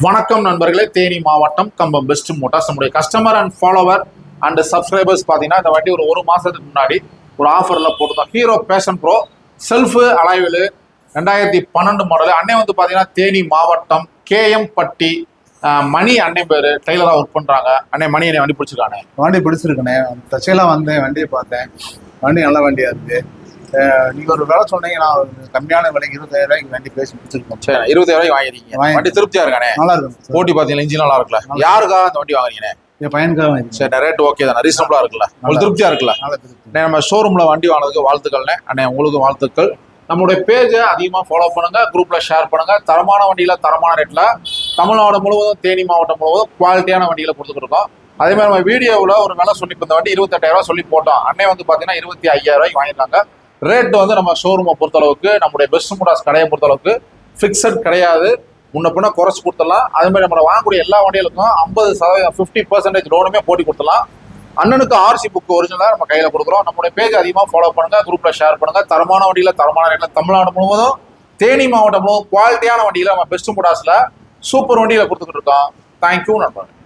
வணக்கம் நண்பர்களே, தேனி மாவட்டம் கம்பம் பெஸ்ட் மோட்டார்ஸ் நம்முடைய customer and follower and subscribers பார்த்தீங்கன்னா இந்த வண்டி ஒரு மாதத்துக்கு முன்னாடி ஒரு ஆஃபரில் போட்டுருந்தோம். Hero Passion Pro self alloy wheel 2012 model. அன்னை வந்து பார்த்தீங்கன்னா தேனி மாவட்டம் கேஎம் பட்டி மணி அன்னை பேர் டெய்லராக ஒர்க் பண்ணுறாங்க. அன்னை மணி என்னை வண்டி பிடிச்சிருக்கானே. வண்டி பிடிச்சிருக்கனே, தச்சையெல்லாம் வந்தேன், வண்டியை பார்த்தேன். வண்டி நல்ல வண்டியாக இருக்குது. நீங்கள் ஒரு வேலை சொன்னீங்க, நான் கம்மியான விலைக்கு 20,000 ரூபாய்க்கு வண்டி பேசி பிடிச்சிருக்கோம். சரி, 20,000 ரூபாய்க்கு வாங்கிருக்கீங்க. வண்டி திருப்தியாக இருக்கானே? நல்லா இருக்கும். போட்டி பார்த்தீங்கன்னா இன்ஜின் நல்லா இருக்குல்ல? யாருக்காக அந்த வண்டி வாங்குறீங்க? என் பையனுக்காக. சரி, ரேட் ஓகே தானே? ரீசனபிளா இருக்குல்ல? உங்களுக்கு திருப்தியா இருக்குல்ல? நம்ம ஷோரூம்ல வண்டி வாங்கினதுக்கு வாழ்த்துக்கள்ண்ணே. அண்ணே உங்களுக்கு வாழ்த்துக்கள். நம்மளுடைய பேஜை அதிகமாக ஃபாலோ பண்ணுங்க, குரூப்ல ஷேர் பண்ணுங்க. தரமான வண்டியில தரமான ரேட்ல தமிழ்நாடு முழுவதும் தேனி மாவட்டம் முழுவதும் குவாலிட்டியான வண்டிகளை கொடுத்துட்டு இருக்கோம். அதே மாதிரி நம்ம வீடியோவில் ஒரு வேலை சொல்லி இந்த வண்டி 28,000 ரூபாய் சொல்லி போட்டோம். அன்னை வந்து பார்த்தீங்கன்னா 25,000 ரூபாய்க்கு வாங்கியிருக்காங்க. ரேட் வந்து நம்ம ஷோரூமை பொறுத்தளவுக்கு, நம்முடைய பெஸ்ட் மோட்டார்ஸ் கடையை பொறுத்தளவுக்கு ஃபிக்ஸட் கிடையாது. முன்ன பின்ன குறைச்சி கொடுத்துடலாம். அதே மாதிரி நம்ம வாங்கக்கூடிய எல்லா வண்டிகளுக்கும் 50% 50% லோனுமே போட்டி கொடுத்துடலாம். அண்ணனுக்கு ஆர்சி புக் ஒரிஜினலாக நம்ம கையில் கொடுக்குறோம். நம்மளுடைய பேஜ் அதிகமாக ஃபாலோ பண்ணுங்க, குரூப்ல ஷேர் பண்ணுங்க. தரமான வண்டியில் தரமான ரேட்ல தமிழ்நாடு முழுவதும் தேனி மாவட்டம் முழுவதும் குவாலிட்டியான வண்டியில் நம்ம பெஸ்ட் மோட்டார்ஸ்ல சூப்பர் வண்டியில கொடுத்துக்கிட்டு இருக்கோம். தேங்க்யூ நண்பர்கள்.